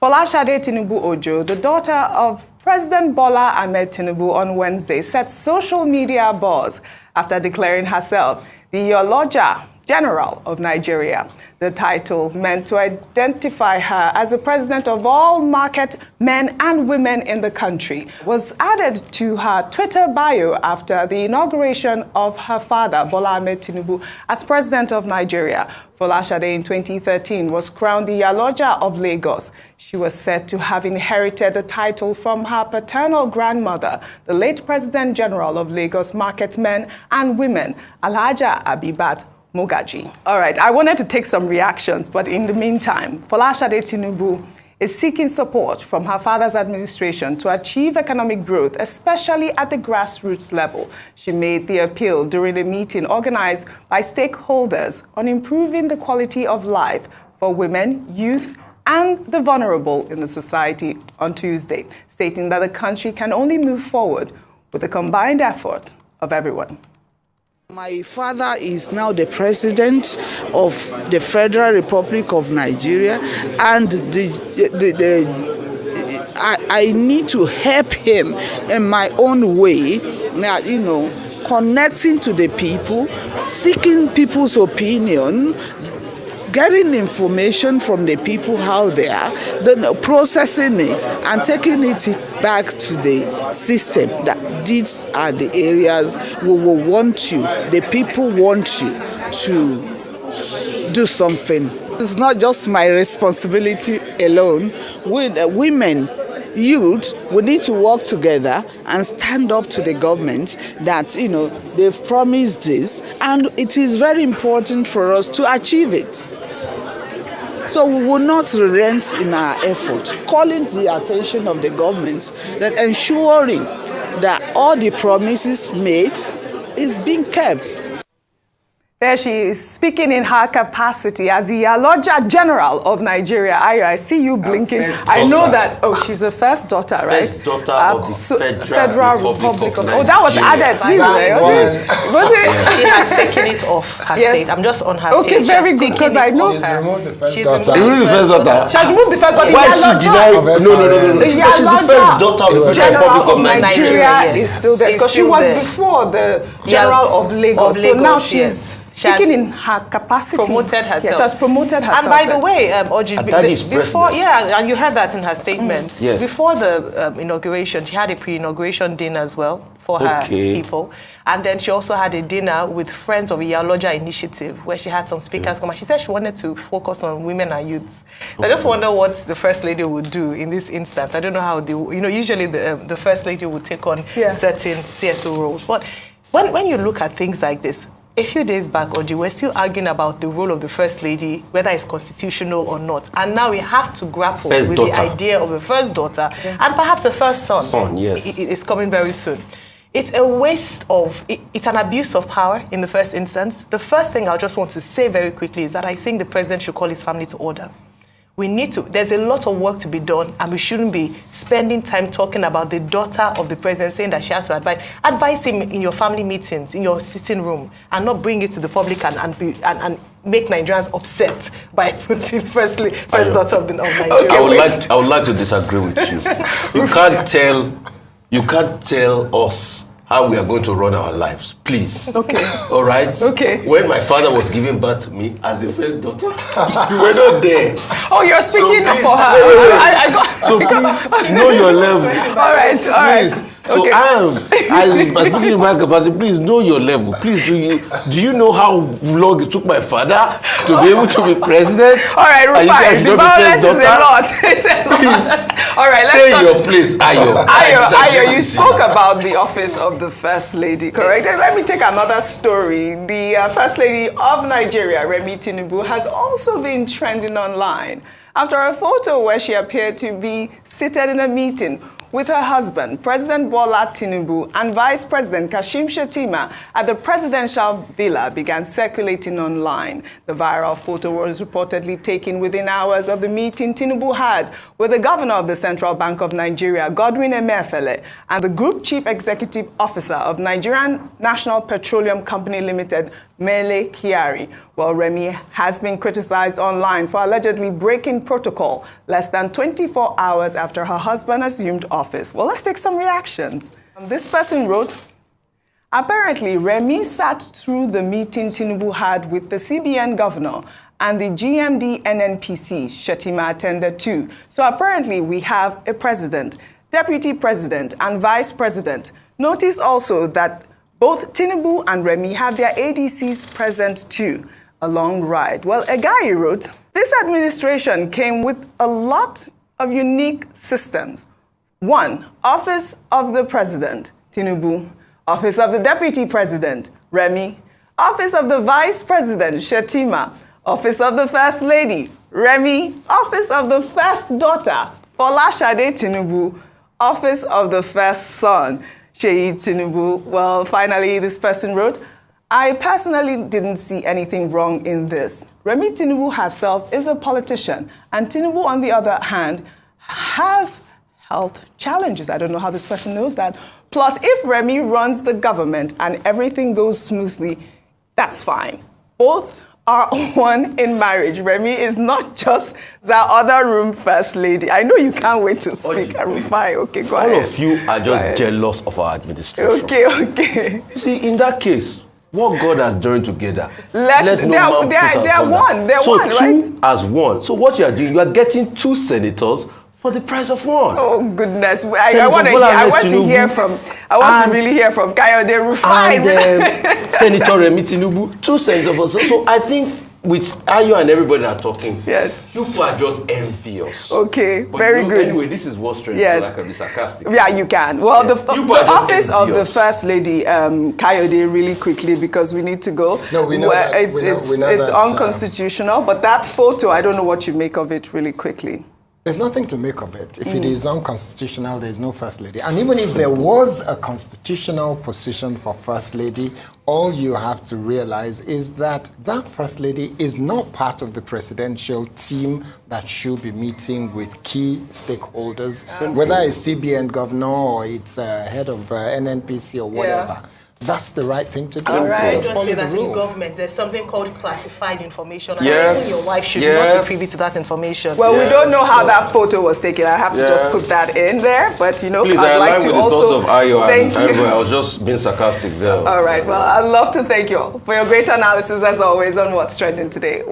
Folashade Tinubu Ojo, the daughter of President Bola Ahmed Tinubu, on Wednesday set social media abuzz after declaring herself the Iyaloja General of Nigeria. The title, meant to identify her as the president of all market men and women in the country, was added to her Twitter bio after the inauguration of her father, Bola Ahmed Tinubu, as president of Nigeria. Folashade in 2013 was crowned the Iyaloja of Lagos. She was said to have inherited the title from her paternal grandmother, the late President General of Lagos Market Men and Women, Alhaja Abibat Mogaji. All right, I wanted to take some reactions, but in the meantime, Folashade Tinubu is seeking support from her father's administration to achieve economic growth, especially at the grassroots level. She made the appeal during a meeting organized by stakeholders on improving the quality of life for women, youth, and the vulnerable in the society on Tuesday, stating that the country can only move forward with the combined effort of everyone. My father is now the president of the Federal Republic of Nigeria, and I need to help him in my own way, connecting to the people, seeking people's opinion, getting information from the people how they are, then processing it and taking it back to the system. That these are the areas we will want you, the people want you to do something. It's not just my responsibility alone. Women, youth, we need to work together and stand up to the government that, they've promised this, and it is very important for us to achieve it. So we will not relent in our effort, calling the attention of the government that ensuring that all the promises made is being kept. There she is, speaking in her capacity as the Iyaloja General of Nigeria. Ayo, I see you blinking. I know that. Oh, she's the first daughter, right? First daughter of the Federal Republic of Nigeria. Oh, that was added. Was it? She has taken it off her state. I'm just on her. Okay, very good, because I know her. Removed the first daughter. She removed the first daughter. She has removed the first daughter. Why she denied? No. The She's the first daughter of the Federal Republic of Nigeria is still there, because she was before the General of Lagos. So now she's speaking in her capacity. Promoted herself. Yeah, she has promoted herself. And by the way, Oji, before, and you heard that in her statement. Yes. Before the inauguration, she had a pre-inauguration dinner as well for her people. And then she also had a dinner with Friends of Iyaloja Initiative, where she had some speakers come. And she said she wanted to focus on women and youths. I just wonder what the First Lady would do in this instance. I don't know how they, usually the First Lady would take on certain CSO roles. But when you look at things like this, a few days back, Oji, we're still arguing about the role of the First Lady, whether it's constitutional or not. And now we have to grapple with the idea of a first daughter and perhaps a first son. It's coming very soon. It's a waste of, it's an abuse of power in the first instance. The first thing I just want to say very quickly is that I think the president should call his family to order. We need to, there's a lot of work to be done, and we shouldn't be spending time talking about the daughter of the president, saying that she has to advise. Advise him in your family meetings, in your sitting room, and not bring it to the public and make Nigerians upset by putting first daughter of Nigeria. Okay, I would like to disagree with you. You can't tell us how we are going to run our lives, please. Okay. All right? Okay. When my father was giving birth to me as the first daughter, you were not there. Oh, you're speaking for her. I got. So please, know your level. All right. So I'm speaking in my capacity, please know your level. Please, do you know how long it took my father to be able to be president? All right, fine. The violence is a lot. Please. All right, stay in your place, Ayo. Ayo, you spoke about the office of the First Lady, correct? And let me take another story. The First Lady of Nigeria, Remi Tinubu, has also been trending online after a photo where she appeared to be seated in a meeting with her husband, President Bola Tinubu, and Vice President Kashim Shettima at the presidential villa began circulating online. The viral photo was reportedly taken within hours of the meeting Tinubu had with the governor of the Central Bank of Nigeria, Godwin Emefiele, and the Group Chief Executive Officer of Nigerian National Petroleum Company Limited, Mele Kyari. Well, Remi has been criticized online for allegedly breaking protocol less than 24 hours after her husband assumed office. Well, let's take some reactions. This person wrote, apparently, Remi sat through the meeting Tinubu had with the CBN governor and the GMD NNPC Shetima attended too. So apparently we have a president, deputy president, and vice president. Notice also that both Tinubu and Remi have their ADCs present too. A long ride. Well, a guy wrote, this administration came with a lot of unique systems. 1, Office of the President, Tinubu. Office of the Deputy President, Remi. Office of the Vice President, Shetima. Office of the First Lady, Remi. Office of the First Daughter, Folashade Tinubu. Office of the First Son, Sheyi Tinubu. Well, finally, this person wrote, I personally didn't see anything wrong in this. Remi Tinubu herself is a politician, and Tinubu, on the other hand, have health challenges. I don't know how this person knows that. Plus, if Remi runs the government and everything goes smoothly, that's fine. Both are one in marriage. Remi is not just the other room first lady. I know you can't wait to speak, Arufai. Okay, go ahead. All of you are just jealous of our administration. Okay. See, in that case, what God has joined together, they're one. They're one, right? So two as one. So what you are doing, you are getting 2 senators for the price of 1. Oh goodness! I want to really hear from Kayode Rufai and Senator Remi Tinubu, 2 senators. So I think with Ayo and everybody that are talking, yes, you are just envious. Okay, but very good. Anyway, this is what's trending, yes. So I can be sarcastic. Yeah, you can. Well, yes. the office of the First Lady, Kayode, really quickly, because we need to go. No, we know that. It's unconstitutional, but that photo, I don't know what you make of it really quickly. There's nothing to make of it. If it is unconstitutional, there's no First Lady. And even if there was a constitutional position for First Lady, all you have to realize is that that First Lady is not part of the presidential team that should be meeting with key stakeholders, whether it's CBN governor or it's head of NNPC or whatever. Yeah. That's the right thing to do. All right. Just say that in government, there's something called classified information. And even your wife should not be privy to that information. Well, we don't know how that photo was taken. I have to just put that in there. But, you know, please, I'd like to also thank you. I was just being sarcastic there. All right. Well, I'd love to thank you all for your great analysis, as always, on What's Trending Today.